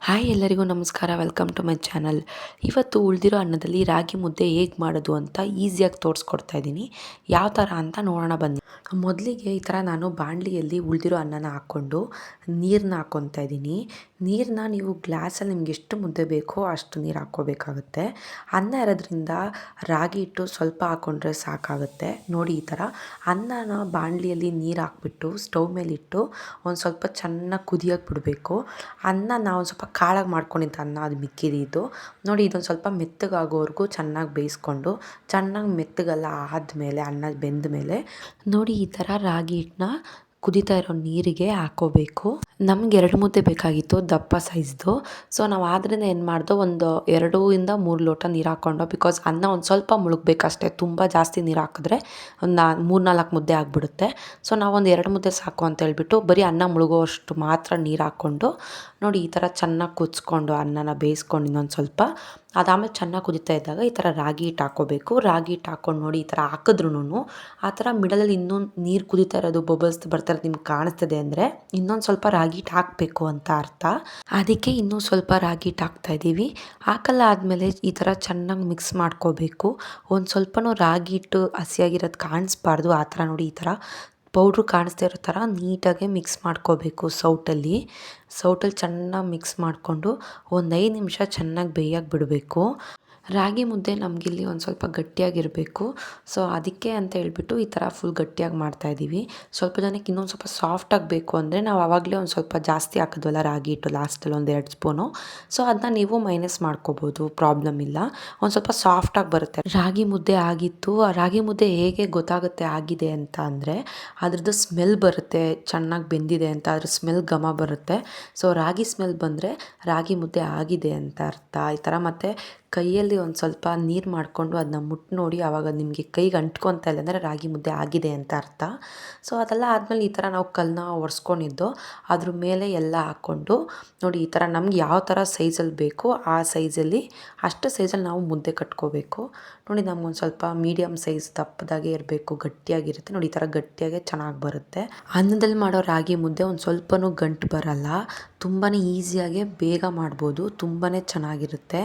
Hi ಎಲ್ಲರಿಗೂ ನಮಸ್ಕಾರ. Welcome to my channel. ಇವತ್ತು ಉಳಿದಿರೋ ಅನ್ನದಲ್ಲಿ ರಾಗಿ ಮುದ್ದೆ ಹೇಗೆ ಮಾಡೋದು ಅಂತ ಈಸಿಯಾಗಿ ತೋರಿಸ್ಕೊಡ್ತಾ ಇದ್ದೀನಿ. ಯಾವ ಥರ ಅಂತ ನೋಡೋಣ ಬನ್ನಿ. ಮೊದಲಿಗೆ ಈ ಥರ ನಾನು ಬಾಣಲಿಯಲ್ಲಿ ಉಳಿದಿರೋ ಅನ್ನನ ಹಾಕ್ಕೊಂಡು ನೀರನ್ನ ಹಾಕ್ಕೊತಾ ಇದ್ದೀನಿ. ನೀರನ್ನ ನೀವು ಗ್ಲಾಸಲ್ಲಿ ನಿಮ್ಗೆ ಎಷ್ಟು ಮುದ್ದೆ ಬೇಕೋ ಅಷ್ಟು ನೀರು ಹಾಕ್ಕೋಬೇಕಾಗುತ್ತೆ. ಅನ್ನ ಇರೋದ್ರಿಂದ ರಾಗಿ ಹಿಟ್ಟು ಸ್ವಲ್ಪ ಹಾಕ್ಕೊಂಡ್ರೆ ಸಾಕಾಗುತ್ತೆ. ನೋಡಿ, ಈ ಥರ ಅನ್ನನ ಬಾಣಲಿಯಲ್ಲಿ ನೀರು ಹಾಕ್ಬಿಟ್ಟು ಸ್ಟವ್ ಮೇಲಿಟ್ಟು ಒಂದು ಸ್ವಲ್ಪ ಚೆನ್ನಾಗಿ ಕುದಿಯೋಕ್ಕೆ ಬಿಡಬೇಕು. ಅನ್ನ ನಾವು ಸ್ವಲ್ಪ ಕಾಳಾಗಿ ಮಾಡ್ಕೊಂಡಿದ್ದ ಅನ್ನ ಅದು ಮಿಕ್ಕಿದ್ದು ನೋಡಿ. ಇದೊಂದು ಸ್ವಲ್ಪ ಮೆತ್ತಗಾಗೋವರೆಗೂ ಚೆನ್ನಾಗಿ ಬೇಯಿಸ್ಕೊಂಡು ಚೆನ್ನಾಗಿ ಮೆತ್ತಗೆಲ್ಲ ಆದಮೇಲೆ ಅನ್ನ ಬೆಂದ ಮೇಲೆ ನೋಡಿ, ಈ ಥರ ರಾಗಿ ಹಿಟ್ಟನ್ನ ಕುದೀತಾ ಇರೋ ನೀರಿಗೆ ಹಾಕ್ಕೋಬೇಕು. ನಮ್ಗೆ 2 ಮುದ್ದೆ ಬೇಕಾಗಿತ್ತು, ದಪ್ಪ ಸೈಜ್ದು. ಸೊ ನಾವು ಆದ್ದರಿಂದ ಏನು ಮಾಡ್ದೋ, ಒಂದು 2-3 ಲೋಟ ನೀರು ಹಾಕ್ಕೊಂಡು, ಬಿಕಾಸ್ ಅನ್ನ ಒಂದು ಸ್ವಲ್ಪ ಮುಳುಗಬೇಕಷ್ಟೇ. ತುಂಬ ಜಾಸ್ತಿ ನೀರು ಹಾಕಿದ್ರೆ ಒಂದು 3-4 ಮುದ್ದೆ ಆಗಿಬಿಡುತ್ತೆ. ಸೊ ನಾವೊಂದು 2 ಮುದ್ದೆ ಸಾಕು ಅಂತ ಹೇಳ್ಬಿಟ್ಟು ಬರೀ ಅನ್ನ ಮುಳುಗೋವಷ್ಟು ಮಾತ್ರ ನೀರು ಹಾಕ್ಕೊಂಡು ನೋಡಿ, ಈ ಥರ ಚೆನ್ನಾಗಿ ಕುದಿಸ್ಕೊಂಡು ಅನ್ನನ ಬೇಯಿಸ್ಕೊಂಡು ಇನ್ನೊಂದು ಸ್ವಲ್ಪ ಅದಾದಮೇಲೆ ಚೆನ್ನಾಗಿ ಕುದೀತಾ ಇದ್ದಾಗ ಈ ಥರ ರಾಗಿ ಹಿಟ್ಟು ಹಾಕ್ಕೋಬೇಕು. ರಾಗಿ ಹಿಟ್ಟು ಹಾಕ್ಕೊಂಡು ನೋಡಿ, ಈ ಥರ ಹಾಕಿದ್ರೂ ಆ ಥರ ಮಿಡಲಲ್ಲಿ ಇನ್ನೊಂದು ನೀರು ಕುದೀತಾ ಇರೋದು ಬಬಲ್ಸ್ ಬರ್ತಾ ಇರೋದು ನಿಮ್ಗೆ ಕಾಣಿಸ್ತಿದೆ ಅಂದರೆ ಇನ್ನೊಂದು ಸ್ವಲ್ಪ ರಾಗಿ ಹಿಟ್ಟು ಹಾಕಬೇಕು ಅಂತ ಅರ್ಥ. ಅದಕ್ಕೆ ಇನ್ನೂ ಸ್ವಲ್ಪ ರಾಗಿ ಹಿಟ್ಟು ಹಾಕ್ತಾಯಿದ್ದೀವಿ. ಹಾಕಲ್ಲ ಆದಮೇಲೆ ಈ ಥರ ಚೆನ್ನಾಗಿ ಮಿಕ್ಸ್ ಮಾಡ್ಕೋಬೇಕು. ಒಂದು ಸ್ವಲ್ಪನೂ ರಾಗಿ ಹಿಟ್ಟು ಹಸಿಯಾಗಿರೋದು ಕಾಣಿಸ್ಬಾರ್ದು. ಆ ಥರ ನೋಡಿ, ಈ ಥರ ಪೌಡ್ರು ಕಾಣಿಸ್ತಾ ಇರೋ ಥರ ನೀಟಾಗಿ ಮಿಕ್ಸ್ ಮಾಡ್ಕೋಬೇಕು. ಸೌಟಲ್ಲಿ ಚೆನ್ನಾಗಿ ಮಿಕ್ಸ್ ಮಾಡಿಕೊಂಡು ಒಂದು 5 ನಿಮಿಷ ಚೆನ್ನಾಗಿ ಬೇಯಕ್ಕೆ ಬಿಡಬೇಕು. ರಾಗಿ ಮುದ್ದೆ ನಮಗಿಲ್ಲಿ ಒಂದು ಸ್ವಲ್ಪ ಗಟ್ಟಿಯಾಗಿರಬೇಕು. ಸೊ ಅದಕ್ಕೆ ಅಂತ ಹೇಳ್ಬಿಟ್ಟು ಈ ಥರ ಫುಲ್ ಗಟ್ಟಿಯಾಗಿ ಮಾಡ್ತಾಯಿದ್ದೀವಿ. ಸ್ವಲ್ಪ ಜನಕ್ಕೆ ಇನ್ನೊಂದು ಸ್ವಲ್ಪ ಸಾಫ್ಟಾಗಿ ಬೇಕು ಅಂದರೆ ನಾವು ಆವಾಗಲೇ ಒಂದು ಸ್ವಲ್ಪ ಜಾಸ್ತಿ ಹಾಕಿದ್ವಲ್ಲ ರಾಗಿ ಹಿಟ್ಟು ಲಾಸ್ಟಲ್ಲಿ ಒಂದು 2 ಸ್ಪೂನು. ಸೊ ಅದನ್ನ ನೀವು ಮೈನಸ್ ಮಾಡ್ಕೋಬೋದು, ಪ್ರಾಬ್ಲಮ್ ಇಲ್ಲ. ಒಂದು ಸ್ವಲ್ಪ ಸಾಫ್ಟಾಗಿ ಬರುತ್ತೆ. ರಾಗಿ ಮುದ್ದೆ ಆಗಿತ್ತು. ಆ ರಾಗಿ ಮುದ್ದೆ ಹೇಗೆ ಗೊತ್ತಾಗುತ್ತೆ ಆಗಿದೆ ಅಂತ ಅಂದರೆ ಅದ್ರದ್ದು ಸ್ಮೆಲ್ ಬರುತ್ತೆ, ಚೆನ್ನಾಗಿ ಬೆಂದಿದೆ ಅಂತ ಅದ್ರ ಸ್ಮೆಲ್ ಘಮ ಬರುತ್ತೆ. ಸೊ ರಾಗಿ ಸ್ಮೆಲ್ ಬಂದರೆ ರಾಗಿ ಮುದ್ದೆ ಆಗಿದೆ ಅಂತ ಅರ್ಥ. ಈ ಥರ ಮತ್ತು ಕೈಯಲ್ಲಿ ಒಂದು ಸ್ವಲ್ಪ ನೀರು ಮಾಡಿಕೊಂಡು ಅದನ್ನ ಮುಟ್ಟು ನೋಡಿ, ಆವಾಗ ನಿಮಗೆ ಕೈಗೆ ಅಂಟ್ಕೊತಾ ಇಲ್ಲ ಅಂದರೆ ರಾಗಿ ಮುದ್ದೆ ಆಗಿದೆ ಅಂತ ಅರ್ಥ. ಸೊ ಅದೆಲ್ಲ ಆದಮೇಲೆ ಈ ಥರ ನಾವು ಕಲ್ಲನ್ನ ಒರೆಸ್ಕೊಂಡಿದ್ದು ಅದ್ರ ಮೇಲೆ ಎಲ್ಲ ಹಾಕ್ಕೊಂಡು ನೋಡಿ, ಈ ಥರ ನಮ್ಗೆ ಯಾವ ಥರ ಸೈಜಲ್ಲಿ ಬೇಕೋ ಆ ಸೈಜಲ್ಲಿ ಅಷ್ಟು ಸೈಜಲ್ಲಿ ನಾವು ಮುದ್ದೆ ಕಟ್ಕೋಬೇಕು. ನೋಡಿ, ನಮ್ಗೊಂದು ಸ್ವಲ್ಪ ಮೀಡಿಯಮ್ ಸೈಜ್ ದಪ್ಪದಾಗೆ ಇರಬೇಕು, ಗಟ್ಟಿಯಾಗಿರುತ್ತೆ. ನೋಡಿ, ಈ ಥರ ಗಟ್ಟಿಯಾಗೆ ಚೆನ್ನಾಗಿ ಬರುತ್ತೆ. ಅನ್ನದಲ್ಲಿ ಮಾಡೋ ರಾಗಿ ಮುದ್ದೆ ಒಂದು ಸ್ವಲ್ಪನೂ ಗಂಟು ಬರಲ್ಲ. ತುಂಬಾ ಈಸಿಯಾಗೆ ಬೇಗ ಮಾಡ್ಬೋದು, ತುಂಬಾ ಚೆನ್ನಾಗಿರುತ್ತೆ.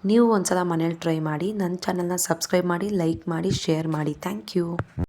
ನೀವು ಒಂದು ಸಲ ಮನೇಲಿ ಟ್ರೈ ಮಾಡಿ. ನನ್ನ ಚಾನಲ್ನ ಸಬ್ಸ್ಕ್ರೈಬ್ ಮಾಡಿ, ಲೈಕ್ ಮಾಡಿ, ಶೇರ್ ಮಾಡಿ. Thank you.